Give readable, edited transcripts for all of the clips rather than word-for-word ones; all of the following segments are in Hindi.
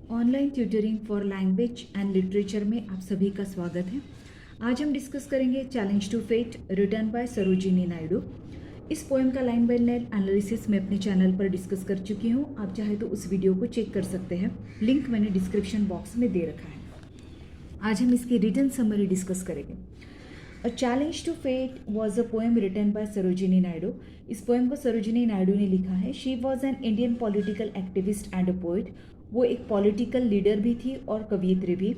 Online tutoring for language and literature में आप सभी का स्वागत है। आज हम डिस्कस करेंगे challenge to fate written by Sarojini Naidu. इस पोएम का लाइन बाय लाइन एनालिसिस मैं अपने चैनल पर डिस्कस कर चुकी हूँ। आप चाहे तो उस वीडियो को चेक कर सकते हैं, लिंक मैंने डिस्क्रिप्शन बॉक्स में दे रखा है। आज हम इसकी रिटन समरी डिस्कस करेंगे। A challenge to fate was a poem written by Sarojini Naidu. इस पोएम को सरोजिनी नायडू ने लिखा है। She was an Indian political activist and a poet. वो एक पॉलिटिकल लीडर भी थी और कवियत्री भी।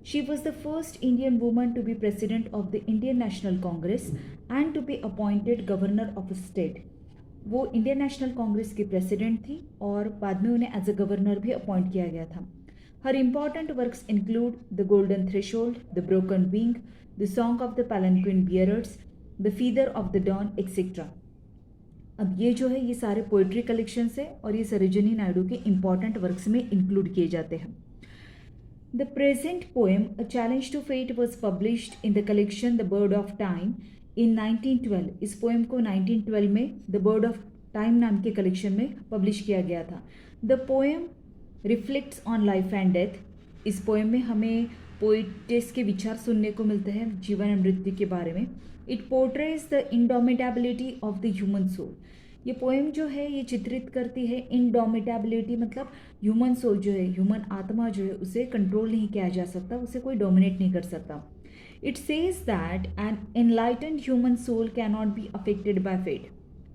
She was the first Indian woman to be president of the Indian National Congress and to be appointed governor of state. वो इंडियन नेशनल कांग्रेस की प्रेसिडेंट थी और बाद में उन्हें एज अ गवर्नर भी अपॉइंट किया गया था। Her important works include The Golden Threshold, The Broken Wing, The Song of the Palanquin Bearers, The Feather of the Dawn, etc. अब ये जो है ये सारे पोइट्री कलेक्शंस है और ये सरोजिनी नायडू के इम्पॉर्टेंट वर्क्स में इंक्लूड किए जाते हैं। The present poem, A Challenge to Fate, was published in the collection The Bird of Time in 1912. इस पोएम को 1912 में The Bird of Time नाम के कलेक्शन में पब्लिश किया गया था। The poem reflects on life and death. इस पोएम में हमें पोइटेस के विचार सुनने को मिलते हैं जीवन और मृत्यु के बारे में। It portrays the indomitability of the human soul. ये पोएम जो है ये चित्रित करती है इंडोमिटेबिलिटी, मतलब ह्यूमन सोल जो है, ह्यूमन आत्मा जो है, उसे कंट्रोल नहीं किया जा सकता, उसे कोई डोमिनेट नहीं कर सकता। It says that an enlightened human soul can not be affected by fate.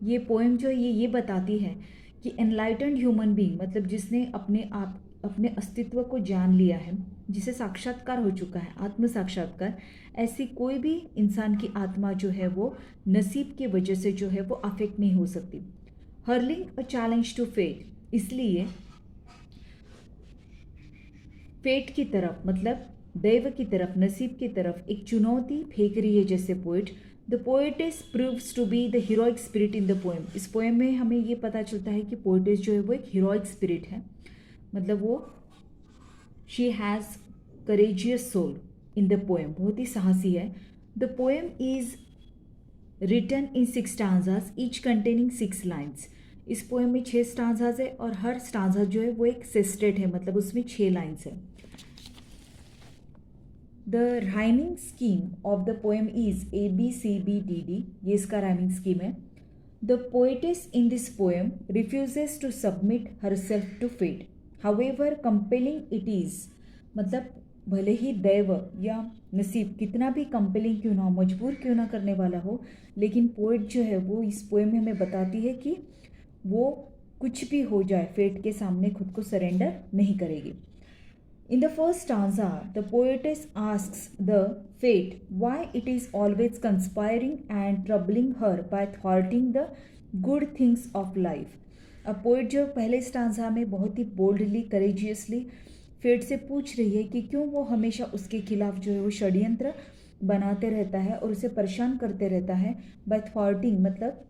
ये पोएम जो है ये बताती है कि एनलाइटेंड ह्यूमन बीइंग, मतलब जिसने अपने अस्तित्व को जान लिया है, जिसे साक्षात्कार हो चुका है, आत्म साक्षात्कार, ऐसी कोई भी इंसान की आत्मा जो है वो नसीब की वजह से जो है वो अफेक्ट नहीं हो सकती। Hurling a challenge to fate, इसलिए फेट की तरफ, मतलब दैव की तरफ, नसीब की तरफ एक चुनौती फेंक रही है जैसे poet. The poetess proves to be the heroic spirit in the poem. इस पोएम में हमें ये पता चलता है कि पोएटेस जो है वो एक हीरोइक स्पिरिट है, मतलब वो she has courageous soul in the poem, बहुत ही साहसी है। The poem is written in 6 stanzas each containing 6 lines. इस पोएम में 6 स्टांजाज है और हर स्टांजा जो है वो एक सेस्टेट है, मतलब उसमें 6 लाइन्स है। The rhyming scheme of the poem is A, B, C, B, D, D. ये इसका rhyming scheme है। The poetess in this poem refuses to submit herself to fate. However compelling it is, मतलब भले ही दैव या नसीब कितना भी कंपेलिंग क्यों ना हो, मजबूर क्यों ना करने वाला हो, लेकिन पोइट जो है वो इस पोएम में हमें बताती है कि वो कुछ भी हो जाए फेट के सामने खुद को सरेंडर नहीं करेगी। In the first stanza, the poetess asks the fate why it is always conspiring and troubling her by thwarting the good things of life. अब पोइट जो पहले स्टांजा में बहुत ही बोल्डली, करेजियसली फेट से पूछ रही है कि क्यों वो हमेशा उसके खिलाफ जो है वो षड्यंत्र बनाते रहता है और उसे परेशान करते रहता है। बाय थ्वार्टिंग, मतलब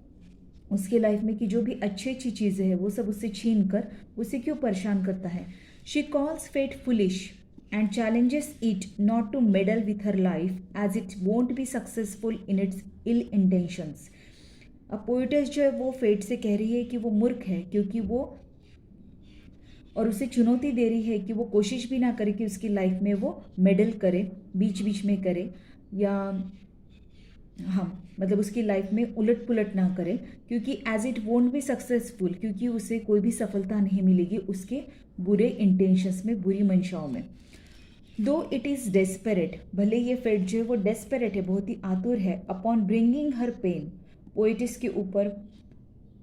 उसकी लाइफ में कि जो भी अच्छी अच्छी चीज़ें हैं वो सब उससे छीन कर उसे क्यों परेशान करता है। She calls fate foolish and challenges it not to meddle with her life as it won't be successful in its ill intentions. अब पोइटेस जो है वो फेट से कह रही है कि वो मूर्ख है क्योंकि वो, और उसे चुनौती दे रही है कि वो कोशिश भी ना करे कि उसकी लाइफ में वो मेडल करे, बीच बीच में करे, या हाँ मतलब उसकी लाइफ में उलट पुलट ना करे, क्योंकि as it won't be successful, क्योंकि उसे कोई भी सफलता नहीं मिलेगी उसके बुरे इंटेंशंस में, बुरी मंशाओं में। दो इट इज़ डेस्परेट, भले ये फेट जो है वो डेस्परेट है, बहुत ही आतुर है। अपॉन ब्रिंगिंग हर पेन, पोइटिस के ऊपर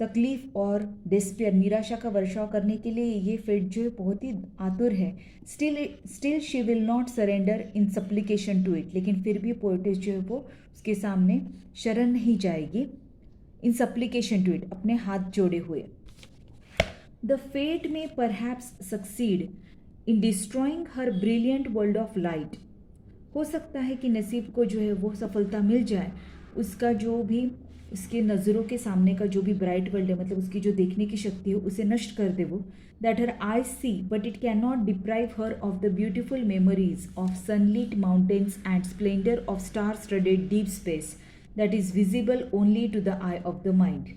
तकलीफ और डिस्पेयर, निराशा का वर्षाव करने के लिए ये फेट जो है बहुत ही आतुर है। Still she will not surrender in supplication to it, लेकिन फिर भी पोइटिस जो है वो उसके सामने शरण नहीं जाएगी। इन सप्लिकेशन टू इट, अपने हाथ जोड़े हुए। द फेट में perhaps succeed in destroying her brilliant world of light. हो सकता है कि नसीब को जो है वो सफलता मिल जाए, उसका जो भी उसके नज़रों के सामने का जो भी ब्राइट वर्ल्ड है, मतलब उसकी जो देखने की शक्ति है, उसे नष्ट कर दे वो। That her eyes see but it can not deprive her of the beautiful memories of sunlit mountains and splendour of star studded deep space that is visible only to the eye of the mind.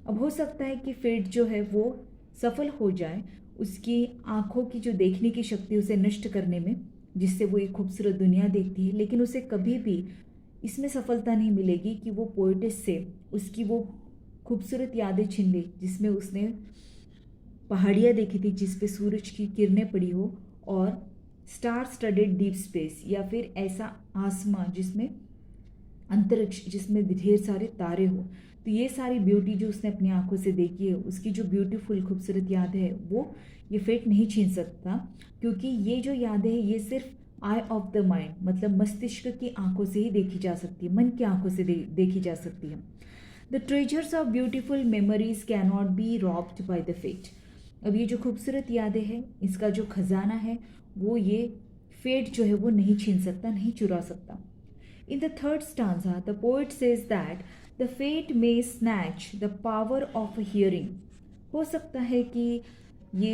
अब हो सकता है कि फेट जो है वो सफल हो जाए, उसकी आँखों की जो देखने की शक्ति उसे नष्ट करने में, जिससे वो एक खूबसूरत दुनिया देखती है, लेकिन उसे कभी भी इसमें सफलता नहीं मिलेगी कि वो पोएटिस से उसकी वो खूबसूरत यादें छीन ले जिसमें उसने पहाड़ियाँ देखी थी जिस पे सूरज की किरणें पड़ी हो, और स्टार स्टडेड डीप स्पेस, या फिर ऐसा आसमां जिसमें अंतरिक्ष जिसमें ढेर सारे तारे हो। तो ये सारी ब्यूटी जो उसने अपनी आंखों से देखी है, उसकी जो ब्यूटीफुल खूबसूरत याद है, वो ये फेट नहीं छीन सकता, क्योंकि ये जो यादें हैं ये सिर्फ आई ऑफ द माइंड, मतलब मस्तिष्क की आंखों से ही देखी जा सकती है, मन की आंखों से देखी जा सकती है। The treasures of beautiful memories can not be robbed by the fate. अब ये जो खूबसूरत यादें हैं, इसका जो खजाना है, वो ये फेट जो है वो नहीं छीन सकता, नहीं चुरा सकता। In the third stanza, the poet says that the fate may snatch the power of hearing. हो सकता है कि ये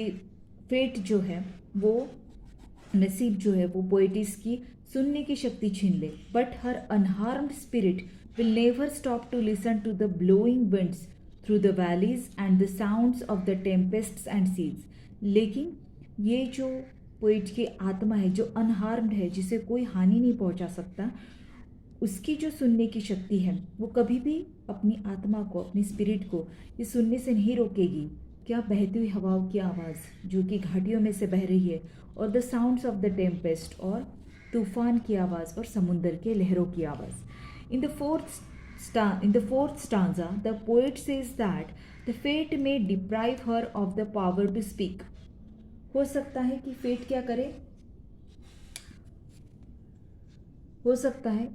फेट जो है वो नसीब जो है वो पोएटिस की सुनने की शक्ति छीन ले, but her unharmed spirit will never stop to listen to the blowing winds through the valleys and the sounds of the tempests and seas. लेकिन ये जो पोइट की आत्मा है, जो अनहार्म्ड है, जिसे कोई हानि नहीं पहुंचा सकता, उसकी जो सुनने की शक्ति है वो कभी भी अपनी आत्मा को, अपनी स्पिरिट को ये सुनने से नहीं रोकेगी। क्या बहती हुई हवाओं की आवाज़ जो कि घाटियों में से बह रही है, और the sounds of the Tempest, और तूफान की आवाज़ और समुंदर के लहरों की आवाज़। In the fourth stanza the poet says that the fate may deprive her of the power to speak. हो सकता है कि फेट क्या करे, हो सकता है,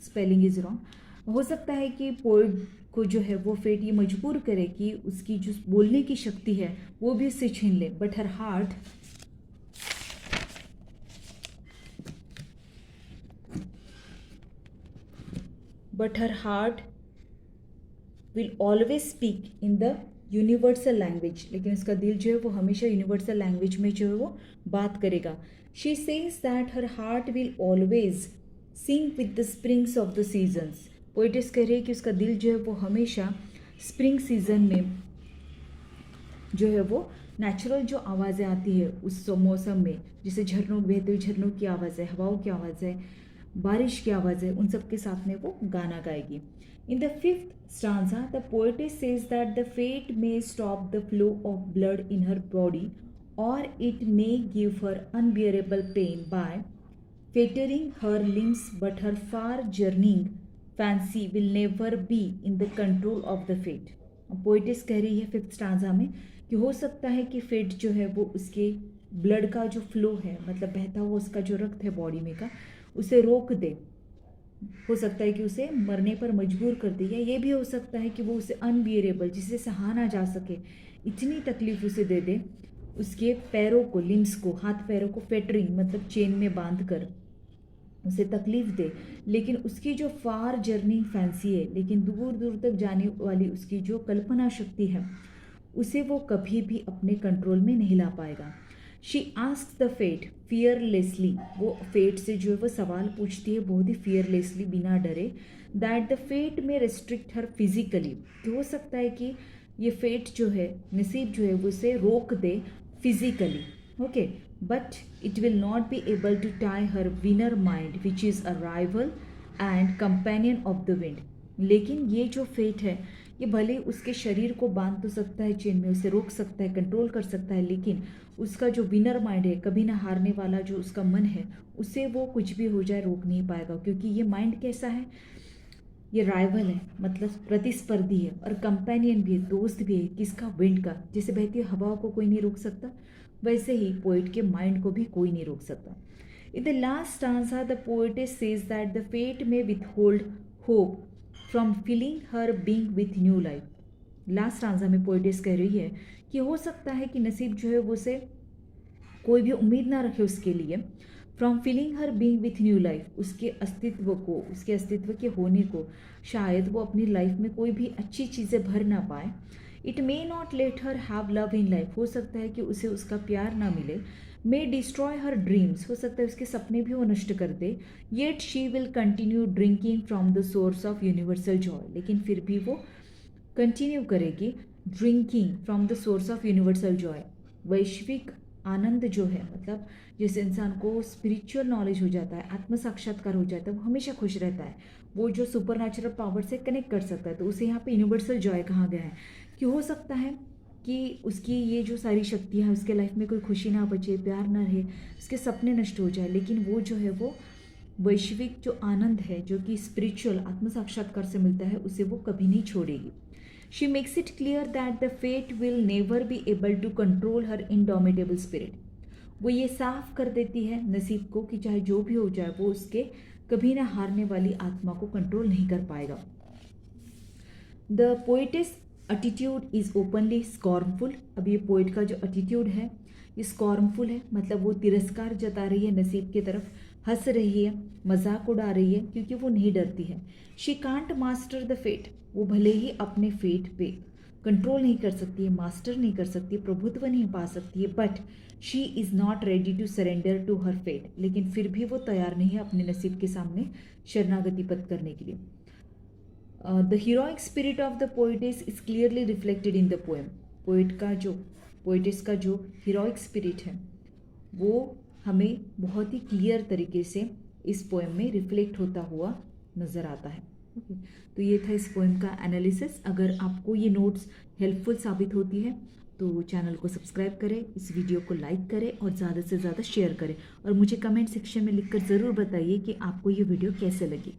स्पेलिंग इज रॉन्ग, हो सकता है कि पोएट को जो है वो फेट ये मजबूर करे कि उसकी जो बोलने की शक्ति है वो भी उससे छीन ले, but her heart will always speak in the universal language. लेकिन उसका दिल जो है वो हमेशा यूनिवर्सल लैंग्वेज में जो है वो बात करेगा। She says that her heart will always sing with the springs of the seasons. पोइटिस कह रही है कि उसका दिल जो है वो हमेशा स्प्रिंग सीजन में जो है वो नेचुरल जो आवाज़ें आती है उस मौसम में, जैसे झरनों, बहते हुए झरनों की आवाज़ है, हवाओं की आवाज़ है, बारिश की आवाज़ है, उन सब के साथ में वो गाना गाएगी। In the fifth stanza the poetess says that the fate may stop the flow of blood in her body और it may give her unbearable pain by fettering her limbs, but her far journeying fancy will never be in the control of the fate. पोइटिस कह रही है फिफ्थ स्टांजा में कि हो सकता है कि फेट जो है वो उसके ब्लड का जो फ्लो है, मतलब बहता हुआ उसका जो रक्त है बॉडी में का, उसे रोक दे। हो सकता है कि उसे मरने पर मजबूर कर दे, या ये भी हो सकता है कि वो उसे अनबियरेबल, जिसे सहा ना जा सके, इतनी तकलीफ उसे दे दे, उसके पैरों को, लिम्स को, हाथ पैरों को फेटरिंग मतलब चेन में बांध कर उसे तकलीफ दे। लेकिन उसकी जो फार जर्नी फैंसी है, लेकिन दूर दूर तक जाने वाली उसकी जो कल्पना शक्ति है, उसे वो कभी भी अपने कंट्रोल में नहीं ला पाएगा। She asks the fate fearlessly, वो फेट से जो है वो सवाल पूछती है बहुत ही फियरलेसली, बिना डरे, दैट द फेट में रेस्ट्रिक्ट हर फिजिकली, तो हो सकता है कि ये फेट जो है, नसीब जो है वो उसे रोक दे physically, okay, but it will not be able to tie her winner mind which is a rival and companion of the wind। लेकिन ये जो फेट है ये भले उसके शरीर को बांध तो सकता है चेन में, उसे रोक सकता है, कंट्रोल कर सकता है, लेकिन उसका जो विनर माइंड है, कभी ना हारने वाला जो उसका मन है, उसे वो कुछ भी हो जाए रोक नहीं पाएगा। क्योंकि ये माइंड कैसा है, ये राइवल है, मतलब प्रतिस्पर्धी है, और कंपेनियन भी है, दोस्त भी है, किसका, विंड का। जैसे बहती हुई हवा को कोई नहीं रोक सकता, वैसे ही पोइट के माइंड को भी कोई नहीं रोक सकता। In the last stanza the poetess says that the fate may withhold hope from filling her being with new life. Last stanza में पोएटेस कह रही है कि हो सकता है कि नसीब जो है वो से कोई भी उम्मीद ना रखे उसके लिए, from filling her being with new life, उसके अस्तित्व को, उसके अस्तित्व के होने को, शायद वो अपनी लाइफ में कोई भी अच्छी चीज़ें भर ना पाए। It may not let her have love in life, हो सकता है कि उसे उसका प्यार ना मिले। मे डिस्ट्रॉय हर ड्रीम्स, हो सकता है उसके सपने भी वो नष्ट कर दे। Yet she will continue drinking from the source of universal joy, लेकिन फिर भी वो कंटिन्यू करेगी drinking from the source of universal joy. वैश्विक आनंद जो है, मतलब जिस इंसान को स्पिरिचुअल नॉलेज हो जाता है, आत्म साक्षात्कार हो जाता है, वो हमेशा खुश रहता है, वो जो सुपर नेचुरल पावर से कनेक्ट कर सकता है, तो उसे यहाँ पे यूनिवर्सल जॉय कहा गया है। कि हो सकता है कि उसकी ये जो सारी शक्तियाँ हैं, उसके लाइफ में कोई खुशी ना बचे, प्यार ना रहे, उसके सपने नष्ट हो जाए, लेकिन वो जो है वो वैश्विक जो आनंद है, जो कि स्पिरिचुअल आत्म साक्षात्कार से मिलता है, उसे वो कभी नहीं छोड़ेगी। She makes it clear that the fate will never be able to control her indomitable spirit. वो ये साफ कर देती है नसीब को कि चाहे जो भी हो जाए, वो उसके कभी ना हारने वाली आत्मा को कंट्रोल नहीं कर पाएगा। The poetess attitude is openly scornful. अब ये पोइट का जो एटीट्यूड है ये स्कॉर्नफुल है, मतलब वो तिरस्कार जता रही है नसीब की तरफ, हंस रही है, मजाक उड़ा रही है, क्योंकि वो नहीं डरती है। She can't master the fate. वो भले ही अपने फेट पे कंट्रोल नहीं कर सकती है, मास्टर नहीं कर सकती, प्रभुत्व नहीं पा सकती है, but she is not ready to surrender to her fate. लेकिन फिर भी वो तैयार नहीं है अपने नसीब के सामने शरणागति पद करने के लिए। The heroic spirit of the पोइटिस is clearly reflected in the poem. पोइटिस का जो हीरोइक स्पिरिट है वो हमें बहुत ही क्लियर तरीके से इस पोएम में रिफ्लेक्ट होता हुआ नज़र आता है। ओके, तो ये था इस पोएम का एनालिसिस। अगर आपको ये नोट्स हेल्पफुल साबित होती है तो चैनल को सब्सक्राइब करें, इस वीडियो को लाइक करें और ज़्यादा से ज़्यादा शेयर करें, और मुझे कमेंट सेक्शन में लिखकर ज़रूर बताइए कि आपको ये वीडियो कैसे लगी।